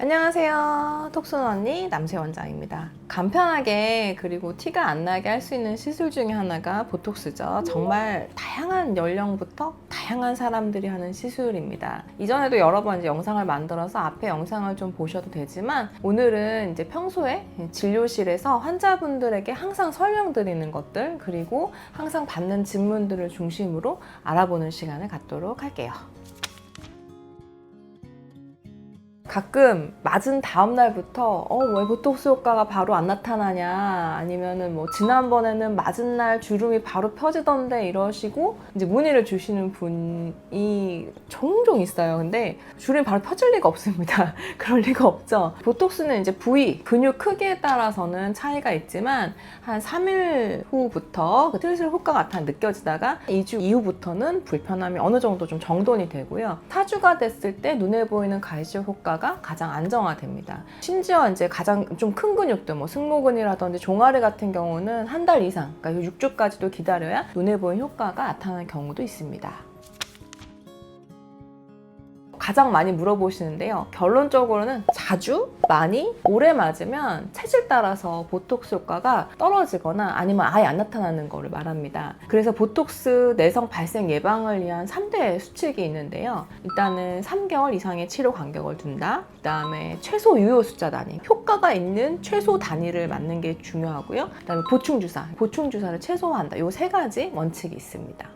안녕하세요. 톡순 언니 남세 원장입니다. 간편하게 그리고 티가 안 나게 할 수 있는 시술 중에 하나가 보톡스죠. 정말 다양한 연령부터 다양한 사람들이 하는 시술입니다. 이전에도 여러 번 이제 영상을 만들어서 앞에 영상을 좀 보셔도 되지만 오늘은 이제 평소에 진료실에서 환자분들에게 항상 설명드리는 것들 그리고 항상 받는 질문들을 중심으로 알아보는 시간을 갖도록 할게요. 가끔 맞은 다음 날부터 왜 보톡스 효과가 바로 안 나타나냐, 아니면은 뭐 지난번에는 맞은 날 주름이 바로 펴지던데 이러시고 이제 문의를 주시는 분이 종종 있어요. 근데 주름이 바로 펴질 리가 없습니다. 그럴 리가 없죠. 보톡스는 이제 부위, 근육 크기에 따라서는 차이가 있지만 한 3일 후부터 슬슬 효과가 느껴지다가 2주 이후부터는 불편함이 어느 정도 좀 정돈이 되고요. 4주가 됐을 때 눈에 보이는 가시적 효과가 가장 안정화됩니다. 심지어 이제 가장 좀 큰 근육들, 뭐 승모근이라든지 종아리 같은 경우는 한 달 이상, 그러니까 6주까지도 기다려야 눈에 보이는 효과가 나타나는 경우도 있습니다. 가장 많이 물어보시는데요. 결론적으로는 자주, 많이, 오래 맞으면 체질 따라서 보톡스 효과가 떨어지거나 아니면 아예 안 나타나는 거를 말합니다. 그래서 보톡스 내성 발생 예방을 위한 3대 수칙이 있는데요. 일단은 3개월 이상의 치료 간격을 둔다. 그 다음에 최소 유효 숫자 단위, 효과가 있는 최소 단위를 맞는 게 중요하고요. 그 다음에 보충주사, 보충주사를 최소화한다. 이 3가지 원칙이 있습니다.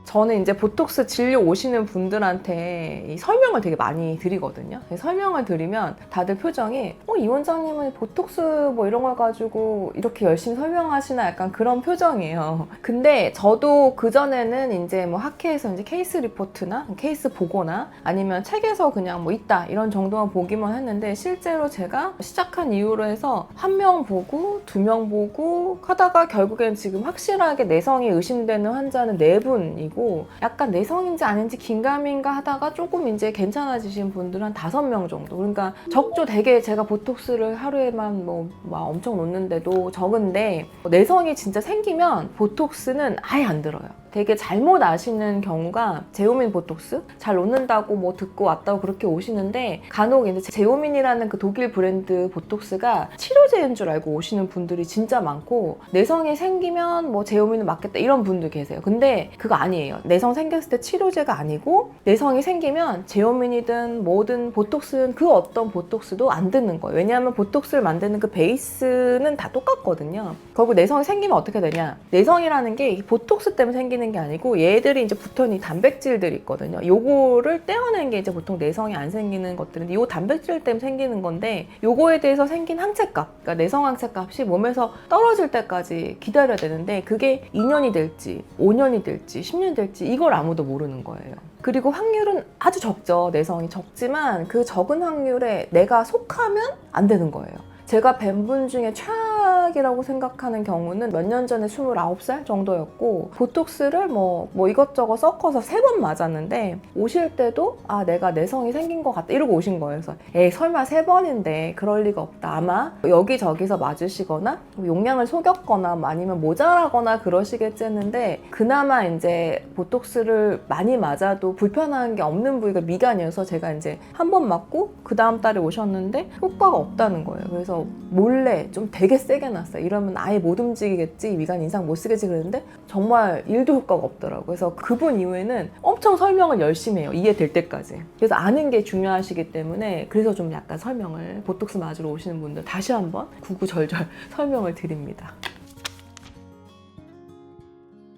저는 이제 보톡스 진료 오시는 분들한테 이 설명을 되게 많이 드리거든요. 설명을 드리면 다들 표정이 이 원장님은 보톡스 뭐 이런 걸 가지고 이렇게 열심히 설명하시나, 약간 그런 표정이에요. 근데 저도 그전에는 이제 뭐 학회에서 이제 케이스 리포트나 케이스 보거나 아니면 책에서 그냥 뭐 있다 이런 정도만 보기만 했는데, 실제로 제가 시작한 이후로 해서 1명 보고 2명 보고 하다가 결국엔 지금 확실하게 내성이 의심되는 환자는 4분이고, 약간 내성인지 아닌지 긴가민가 하다가 조금 이제 괜찮아지신 분들은 한 5명 정도. 그러니까 적죠. 되게 제가 보톡스를 하루에만 뭐 엄청 놓는데도 적은데, 내성이 진짜 생기면 보톡스는 아예 안 들어요. 되게 잘못 아시는 경우가, 제오민 보톡스 잘 놓는다고 뭐 듣고 왔다고 그렇게 오시는데, 간혹 이제 제오민이라는 그 독일 브랜드 보톡스가 치료제인 줄 알고 오시는 분들이 진짜 많고, 내성이 생기면 뭐 제오민을 맞겠다 이런 분도 계세요. 근데 그거 아니에요. 내성 생겼을 때 치료제가 아니고, 내성이 생기면 제오민이든 뭐든 보톡스는 그 어떤 보톡스도 안 듣는 거예요. 왜냐하면 보톡스를 만드는 그 베이스는 다 똑같거든요. 결국 내성이 생기면 어떻게 되냐, 내성이라는 게 보톡스 때문에 생기는 게 아니고 얘들이 이제 붙어있는 단백질들이 있거든요. 요거를 떼어낸 게 이제 보통 내성이 안 생기는 것들인데, 요 단백질 때문에 생기는 건데, 요거에 대해서 생긴 항체값, 그러니까 내성 항체값이 몸에서 떨어질 때까지 기다려야 되는데, 그게 2년이 될지 5년이 될지 10년이 될지 이걸 아무도 모르는 거예요. 그리고 확률은 아주 적죠. 내성이 적지만 그 적은 확률에 내가 속하면 안 되는 거예요. 제가 뵌 분 중에 최악이라고 생각하는 경우는 몇 년 전에 29살 정도였고, 보톡스를 뭐 이것저것 섞어서 3번 맞았는데, 오실 때도 내가 내성이 생긴 것 같다 이러고 오신 거예요. 그래서 설마 3번인데 그럴 리가 없다. 아마 여기저기서 맞으시거나 용량을 속였거나 아니면 모자라거나 그러시겠지 했는데, 그나마 이제 보톡스를 많이 맞아도 불편한 게 없는 부위가 미간이어서 제가 이제 한 번 맞고 그 다음 달에 오셨는데 효과가 없다는 거예요. 그래서 몰래 좀 되게 세게 놨어요. 이러면 아예 못 움직이겠지, 미간 인상 못 쓰겠지 그랬는데 정말 1도 효과가 없더라고요. 그래서 그분 이후에는 엄청 설명을 열심히 해요. 이해될 때까지. 그래서 아는 게 중요하시기 때문에, 그래서 좀 약간 설명을, 보톡스 맞으러 오시는 분들 다시 한번 구구절절 설명을 드립니다.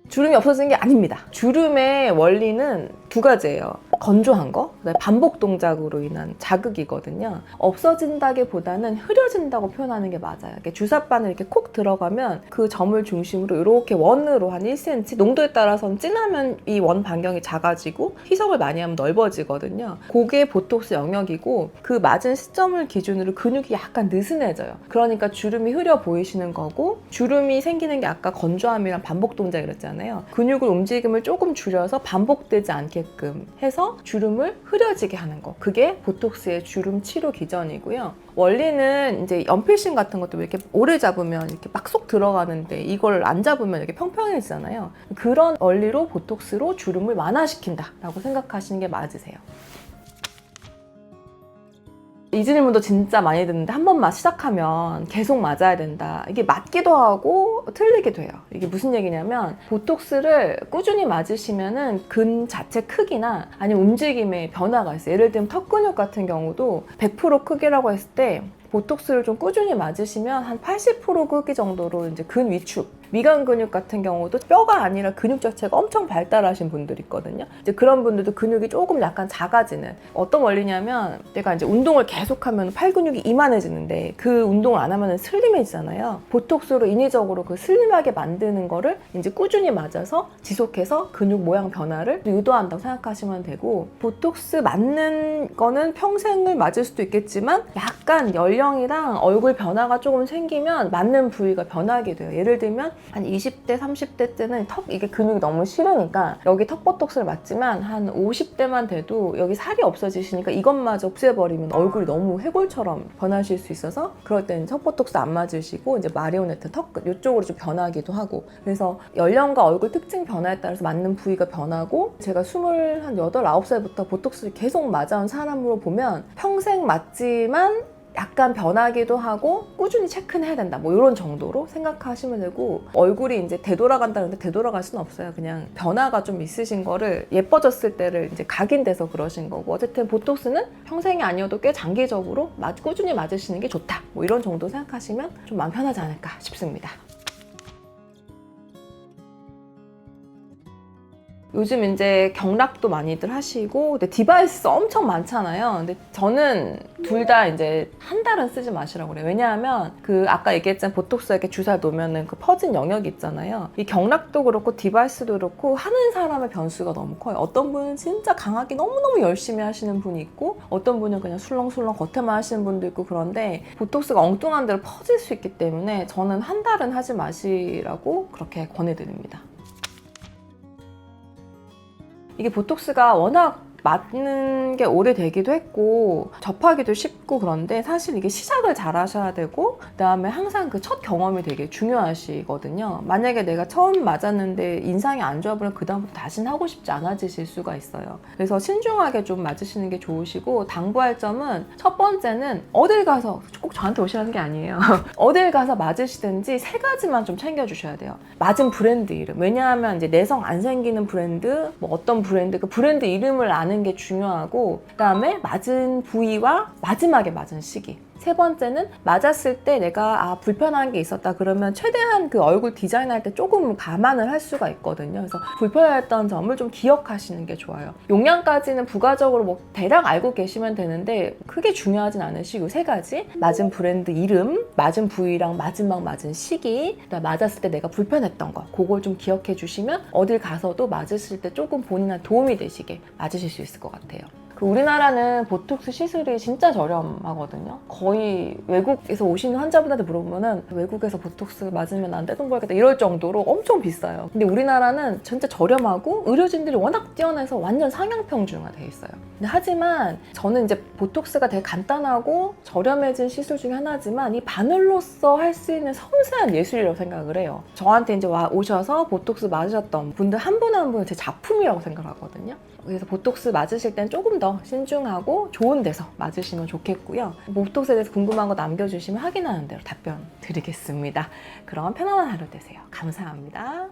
주름이 없어지는 게 아닙니다. 주름의 원리는 2가지예요. 건조한 거, 그다음에 반복 동작으로 인한 자극이거든요. 없어진다기보다는 흐려진다고 표현하는 게 맞아요. 이렇게 주사바늘 이렇게 콕 들어가면 그 점을 중심으로 이렇게 원으로 한 1cm, 농도에 따라서는 진하면 이 원 반경이 작아지고 희석을 많이 하면 넓어지거든요. 그게 보톡스 영역이고, 그 맞은 시점을 기준으로 근육이 약간 느슨해져요. 그러니까 주름이 흐려 보이시는 거고, 주름이 생기는 게 아까 건조함이랑 반복 동작 이랬잖아요. 근육을 움직임을 조금 줄여서 반복되지 않게끔 해서 주름을 흐려지게 하는 거, 그게 보톡스의 주름 치료 기전이고요. 원리는 이제 연필심 같은 것도 이렇게 오래 잡으면 이렇게 막 쏙 들어가는데, 이걸 안 잡으면 이렇게 평평해지잖아요. 그런 원리로 보톡스로 주름을 완화시킨다 라고 생각하시는 게 맞으세요. 이 질문도 진짜 많이 듣는데 한 번만 시작하면 계속 맞아야 된다. 이게 맞기도 하고 틀리기도 해요. 이게 무슨 얘기냐면 보톡스를 꾸준히 맞으시면은 근 자체 크기나 아니면 움직임에 변화가 있어요. 예를 들면 턱 근육 같은 경우도 100% 크기라고 했을 때 보톡스를 좀 꾸준히 맞으시면 한 80% 크기 정도로 이제 근 위축, 미간 근육 같은 경우도 뼈가 아니라 근육 자체가 엄청 발달하신 분들이 있거든요. 이제 그런 분들도 근육이 조금 약간 작아지는 어떤 원리냐면 내가 이제 운동을 계속하면 팔 근육이 이만해지는데 그 운동을 안 하면 슬림해지잖아요. 보톡스로 인위적으로 그 슬림하게 만드는 거를 이제 꾸준히 맞아서 지속해서 근육 모양 변화를 유도한다고 생각하시면 되고 보톡스 맞는 거는 평생을 맞을 수도 있겠지만 약간 연령이랑 얼굴 변화가 조금 생기면 맞는 부위가 변하게 돼요. 예를 들면 한 20대, 30대 때는 이게 근육이 너무 싫으니까 여기 턱 보톡스를 맞지만 한 50대만 돼도 여기 살이 없어지시니까 이것마저 없애버리면 얼굴이 너무 해골처럼 변하실 수 있어서 그럴 때는 턱 보톡스 안 맞으시고 이제 마리오네트 턱 이쪽으로 좀 변하기도 하고 그래서 연령과 얼굴 특징 변화에 따라서 맞는 부위가 변하고 제가 28, 9살부터 보톡스를 계속 맞아온 사람으로 보면 평생 맞지만 약간 변하기도 하고 꾸준히 체크는 해야 된다 뭐 이런 정도로 생각하시면 되고 얼굴이 이제 되돌아간다는데 되돌아갈 수는 없어요. 그냥 변화가 좀 있으신 거를 예뻐졌을 때를 이제 각인돼서 그러신 거고 어쨌든 보톡스는 평생이 아니어도 꽤 장기적으로 꾸준히 맞으시는 게 좋다 뭐 이런 정도 생각하시면 좀 마음 편하지 않을까 싶습니다. 요즘 이제 경락도 많이들 하시고 근데 디바이스 엄청 많잖아요. 근데 저는 둘 다 이제 한 달은 쓰지 마시라고 그래요. 왜냐하면 그 아까 얘기했잖아요. 보톡스 이렇게 주사 놓으면은 그 퍼진 영역이 있잖아요. 이 경락도 그렇고 디바이스도 그렇고 하는 사람의 변수가 너무 커요. 어떤 분은 진짜 강하게 너무너무 열심히 하시는 분이 있고 어떤 분은 그냥 술렁술렁 겉에만 하시는 분도 있고 그런데 보톡스가 엉뚱한 데로 퍼질 수 있기 때문에 저는 한 달은 하지 마시라고 그렇게 권해드립니다. 이게 보톡스가 워낙 맞는 게 오래되기도 했고 접하기도 쉽고 그런데 사실 이게 시작을 잘 하셔야 되고 그다음에 항상 그 첫 경험이 되게 중요하시거든요. 만약에 내가 처음 맞았는데 인상이 안 좋아 보면 그다음부터 다시는 하고 싶지 않아지실 수가 있어요. 그래서 신중하게 좀 맞으시는 게 좋으시고 당부할 점은 첫 번째는 어딜 가서 꼭 저한테 오시라는 게 아니에요. 어딜 가서 맞으시든지 세 가지만 좀 챙겨주셔야 돼요. 맞은 브랜드 이름. 왜냐하면 이제 내성 안 생기는 브랜드, 뭐 어떤 브랜드, 그 브랜드 이름을 아는 게 중요하고 그다음에 맞은 부위와 마지막에 맞은 시기. 세 번째는 맞았을 때 내가 불편한 게 있었다 그러면 최대한 그 얼굴 디자인할 때 조금 감안을 할 수가 있거든요. 그래서 불편했던 점을 좀 기억하시는 게 좋아요. 용량까지는 부가적으로 뭐 대략 알고 계시면 되는데 크게 중요하진 않으시고 세 가지 맞은 브랜드 이름, 맞은 부위랑 마지막 맞은 시기, 그다음 맞았을 때 내가 불편했던 거 그걸 좀 기억해 주시면 어딜 가서도 맞으실 때 조금 본인한테 도움이 되시게 맞으실 수 있을 것 같아요. 우리나라는 보톡스 시술이 진짜 저렴하거든요. 거의 외국에서 오시는 환자분한테 물어보면은 외국에서 보톡스 맞으면 안 떼돈 벌겠다 이럴 정도로 엄청 비싸요. 근데 우리나라는 진짜 저렴하고 의료진들이 워낙 뛰어나서 완전 상향평준화돼 있어요. 근데 하지만 저는 이제 보톡스가 되게 간단하고 저렴해진 시술 중에 하나지만 이 바늘로서 할 수 있는 섬세한 예술이라고 생각을 해요. 저한테 이제 오셔서 보톡스 맞으셨던 분들 한 분 한 분은 제 작품이라고 생각하거든요. 그래서 보톡스 맞으실 땐 조금 더 신중하고 좋은 데서 맞으시면 좋겠고요. 보톡스에 대해서 궁금한 거 남겨주시면 확인하는 대로 답변 드리겠습니다. 그럼 편안한 하루 되세요. 감사합니다.